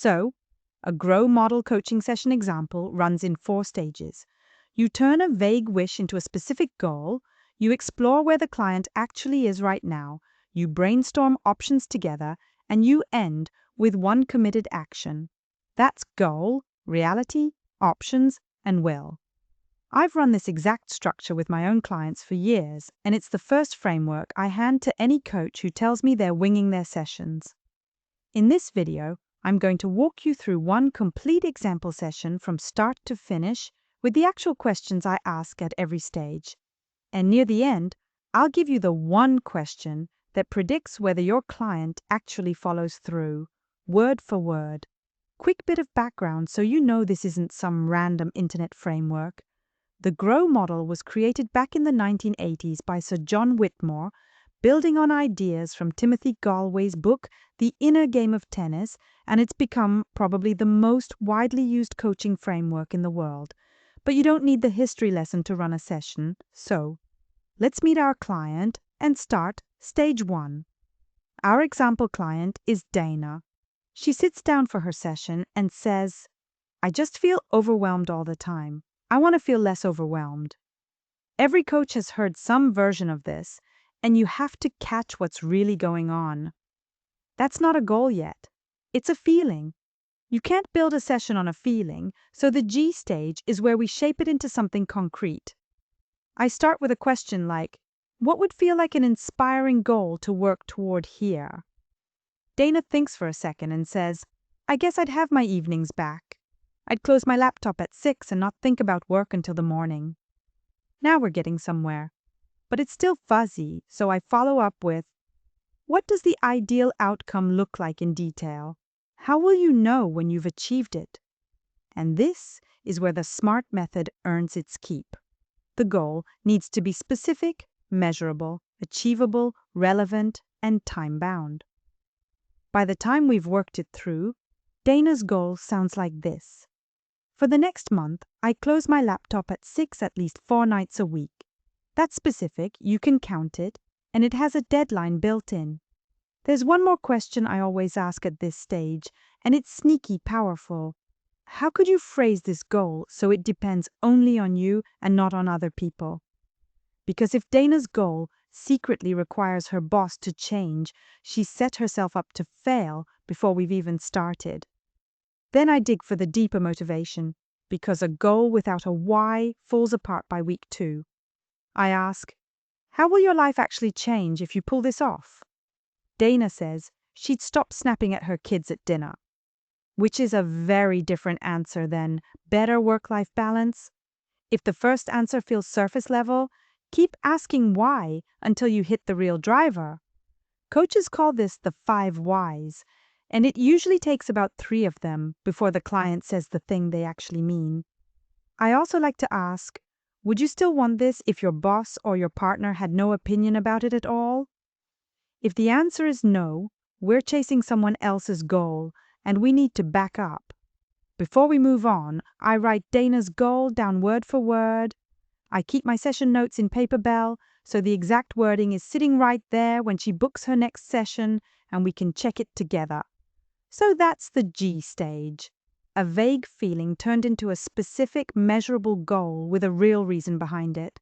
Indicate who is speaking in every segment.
Speaker 1: So, a grow model coaching session example runs in 4 stages. You turn a vague wish into a specific goal, you explore where the client actually is right now, you brainstorm options together, and you end with one committed action. That's goal, reality, options, and will. I've run this exact structure with my own clients for years, and it's the first framework I hand to any coach who tells me they're winging their sessions. In this video, I'm going to walk you through one complete example session from start to finish with the actual questions I ask at every stage. And near the end, I'll give you the one question that predicts whether your client actually follows through, word for word. Quick bit of background so you know this isn't some random internet framework. The GROW model was created back in the 1980s by Sir John Whitmore, building on ideas from Timothy Galway's book, The Inner Game of Tennis, and it's become probably the most widely used coaching framework in the world. But you don't need the history lesson to run a session, so let's meet our client and start stage 1. Our example client is Dana. She sits down for her session and says, "I just feel overwhelmed all the time. I want to feel less overwhelmed." Every coach has heard some version of this, and you have to catch what's really going on. That's not a goal yet. It's a feeling. You can't build a session on a feeling, so the G stage is where we shape it into something concrete. I start with a question like, what would feel like an inspiring goal to work toward here? Dana thinks for a second and says, I guess I'd have my evenings back. I'd close my laptop at 6 and not think about work until the morning. Now we're getting somewhere. But it's still fuzzy, so I follow up with, what does the ideal outcome look like in detail? How will you know when you've achieved it? And this is where the SMART method earns its keep. The goal needs to be specific, measurable, achievable, relevant, and time-bound. By the time we've worked it through, Dana's goal sounds like this. For the next month, I close my laptop at 6 at least 4 nights a week. That's specific, you can count it, and it has a deadline built in. There's one more question I always ask at this stage, and it's sneaky powerful. How could you phrase this goal so it depends only on you and not on other people? Because if Dana's goal secretly requires her boss to change, she's set herself up to fail before we've even started. Then I dig for the deeper motivation, because a goal without a why falls apart by week 2. I ask, how will your life actually change if you pull this off? Dana says she'd stop snapping at her kids at dinner, which is a very different answer than better work-life balance. If the first answer feels surface level, keep asking why until you hit the real driver. Coaches call this the 5 whys, and it usually takes about 3 of them before the client says the thing they actually mean. I also like to ask, would you still want this if your boss or your partner had no opinion about it at all? If the answer is no, we're chasing someone else's goal, and we need to back up. Before we move on, I write Dana's goal down word for word. I keep my session notes in Paperbell, so the exact wording is sitting right there when she books her next session, and we can check it together. So that's the G stage. A vague feeling turned into a specific, measurable goal with a real reason behind it.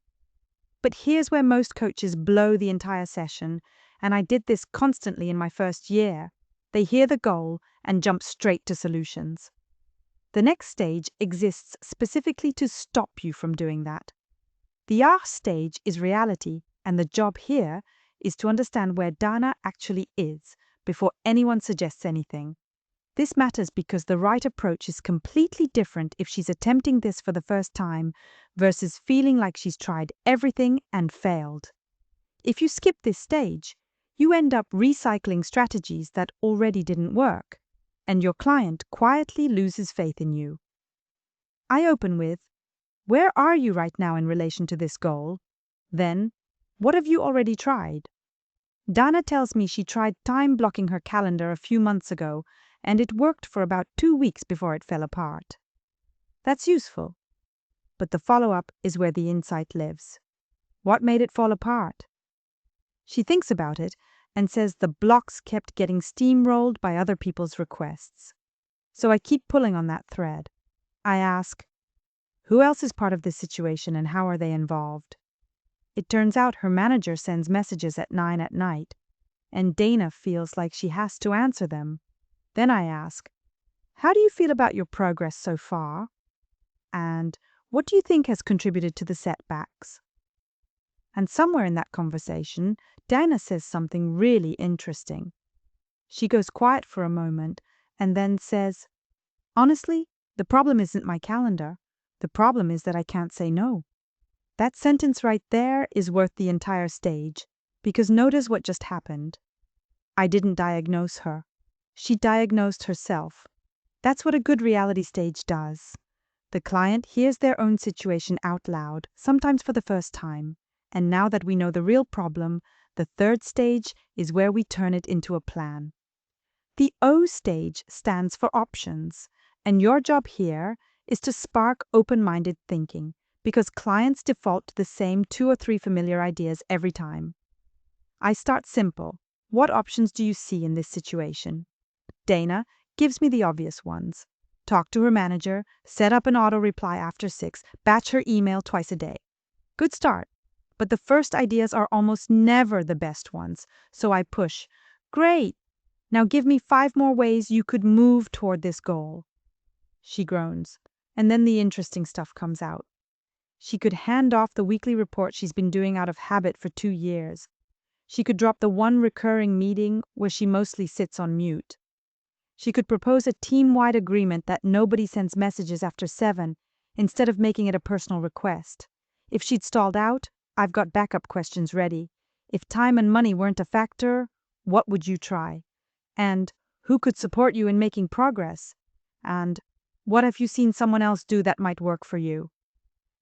Speaker 1: But here's where most coaches blow the entire session, and I did this constantly in my first year. They hear the goal and jump straight to solutions. The next stage exists specifically to stop you from doing that. The R stage is reality, and the job here is to understand where Dana actually is before anyone suggests anything. This matters because the right approach is completely different if she's attempting this for the first time versus feeling like she's tried everything and failed. If you skip this stage, you end up recycling strategies that already didn't work, and your client quietly loses faith in you. I open with, where are you right now in relation to this goal? Then, what have you already tried? Dana tells me she tried time blocking her calendar a few months ago, and it worked for about 2 weeks before it fell apart. That's useful. But the follow-up is where the insight lives. What made it fall apart? She thinks about it and says the blocks kept getting steamrolled by other people's requests. So I keep pulling on that thread. I ask, who else is part of this situation and how are they involved? It turns out her manager sends messages at 9 at night, and Dana feels like she has to answer them. Then I ask, how do you feel about your progress so far? And what do you think has contributed to the setbacks? And somewhere in that conversation, Dana says something really interesting. She goes quiet for a moment and then says, honestly, the problem isn't my calendar. The problem is that I can't say no. That sentence right there is worth the entire stage, because notice what just happened. I didn't diagnose her. She diagnosed herself. That's what a good reality stage does. The client hears their own situation out loud, sometimes for the first time. And now that we know the real problem, the third stage is where we turn it into a plan. The O stage stands for options, and your job here is to spark open-minded thinking, because clients default to the same 2 or 3 familiar ideas every time. I start simple. What options do you see in this situation? Dana gives me the obvious ones. Talk to her manager, set up an auto-reply after 6, batch her email twice a day. Good start. But the first ideas are almost never the best ones, so I push. Great! Now give me 5 more ways you could move toward this goal. She groans, and then the interesting stuff comes out. She could hand off the weekly report she's been doing out of habit for 2 years. She could drop the one recurring meeting where she mostly sits on mute. She could propose a team-wide agreement that nobody sends messages after 7 instead of making it a personal request. If she'd stalled out, I've got backup questions ready. If time and money weren't a factor, what would you try? And who could support you in making progress? And what have you seen someone else do that might work for you?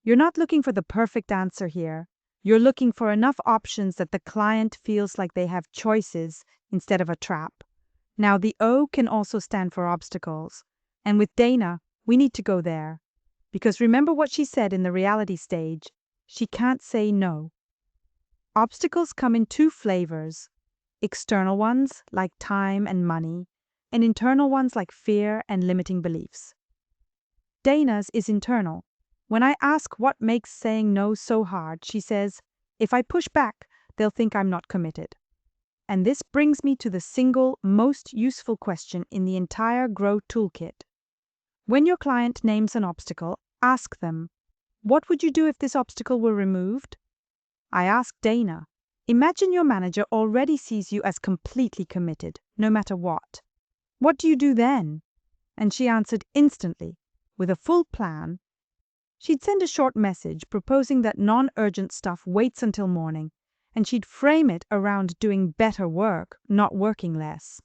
Speaker 1: You're not looking for the perfect answer here. You're looking for enough options that the client feels like they have choices instead of a trap. Now, the O can also stand for obstacles. And with Dana, we need to go there. Because remember what she said in the reality stage. She can't say no. Obstacles come in 2 flavors. External ones, like time and money, and internal ones like fear and limiting beliefs. Dana's is internal. When I ask what makes saying no so hard, she says, if I push back, they'll think I'm not committed. And this brings me to the single most useful question in the entire Grow toolkit. When your client names an obstacle, ask them, what would you do if this obstacle were removed? I ask Dana, imagine your manager already sees you as completely committed, no matter what. What do you do then? And she answered instantly, with a full plan. She'd send a short message proposing that non-urgent stuff waits until morning, and she'd frame it around doing better work, not working less.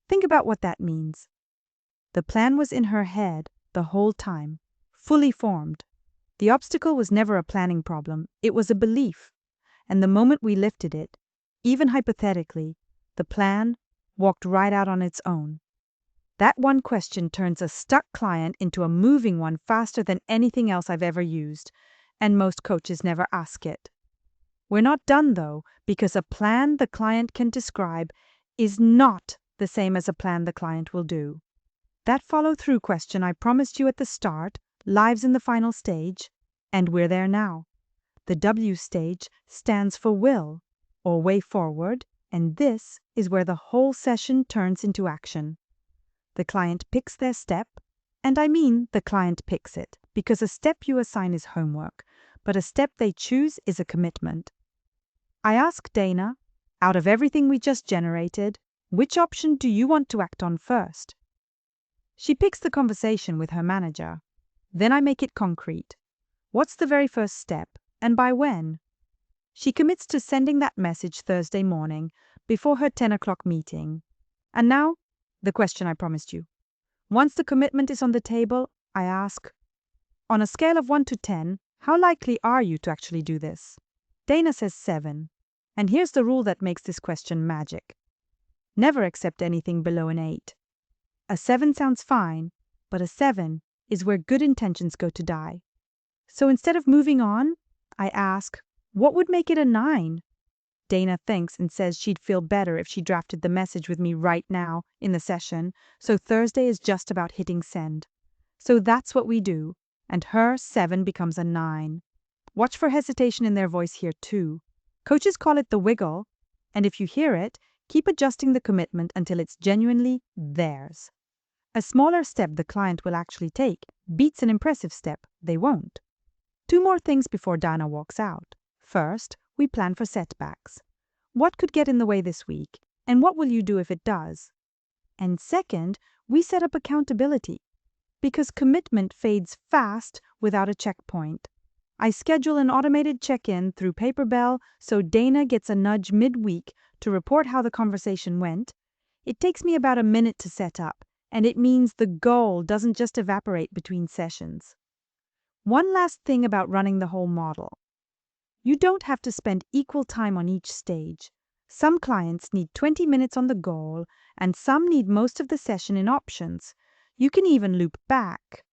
Speaker 1: Think about what that means. The plan was in her head the whole time, fully formed. The obstacle was never a planning problem, it was a belief. And the moment we lifted it, even hypothetically, the plan walked right out on its own. That one question turns a stuck client into a moving one faster than anything else I've ever used, and most coaches never ask it. We're not done, though, because a plan the client can describe is not the same as a plan the client will do. That follow-through question I promised you at the start lives in the final stage, and we're there now. The W stage stands for will, or way forward, and this is where the whole session turns into action. The client picks their step, and I mean the client picks it, because a step you assign is homework, but a step they choose is a commitment. I ask Dana, out of everything we just generated, which option do you want to act on first? She picks the conversation with her manager. Then I make it concrete. What's the very first step, and by when? She commits to sending that message Thursday morning, before her 10 o'clock meeting. And now, the question I promised you. Once the commitment is on the table, I ask, on a scale of 1 to 10, how likely are you to actually do this? Dana says 7. And here's the rule that makes this question magic. Never accept anything below an 8. A 7 sounds fine, but a 7 is where good intentions go to die. So instead of moving on, I ask, what would make it a 9? Dana thinks and says she'd feel better if she drafted the message with me right now in the session, so Thursday is just about hitting send. So that's what we do, and her 7 becomes a 9. Watch for hesitation in their voice here too. Coaches call it the wiggle, and if you hear it, keep adjusting the commitment until it's genuinely theirs. A smaller step the client will actually take beats an impressive step they won't. 2 more things before Dana walks out. First, we plan for setbacks. What could get in the way this week, and what will you do if it does? And second, we set up accountability, because commitment fades fast without a checkpoint. I schedule an automated check-in through Paperbell so Dana gets a nudge mid-week to report how the conversation went. It takes me about a minute to set up, and it means the goal doesn't just evaporate between sessions. One last thing about running the whole model. You don't have to spend equal time on each stage. Some clients need 20 minutes on the goal, and some need most of the session in options. You can even loop back.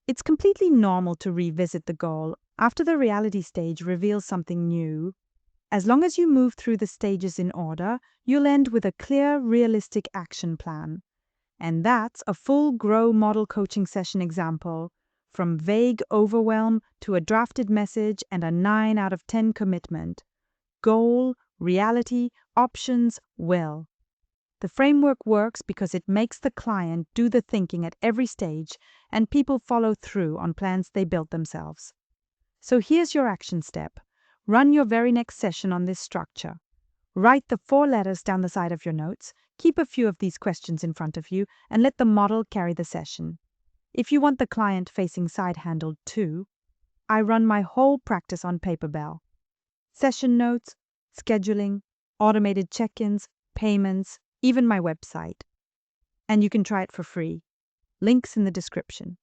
Speaker 1: It's completely normal to revisit the goal after the reality stage reveals something new. As long as you move through the stages in order, you'll end with a clear, realistic action plan. And that's a full Grow model coaching session example, from vague overwhelm to a drafted message and a 9 out of 10 commitment. Goal, reality, options, will. The framework works because it makes the client do the thinking at every stage, and people follow through on plans they built themselves. So here's your action step. Run your very next session on this structure. Write the 4 letters down the side of your notes, keep a few of these questions in front of you, and let the model carry the session. If you want the client-facing side handled too, I run my whole practice on Paperbell. Session notes, scheduling, automated check-ins, payments, even my website. And you can try it for free. Links in the description.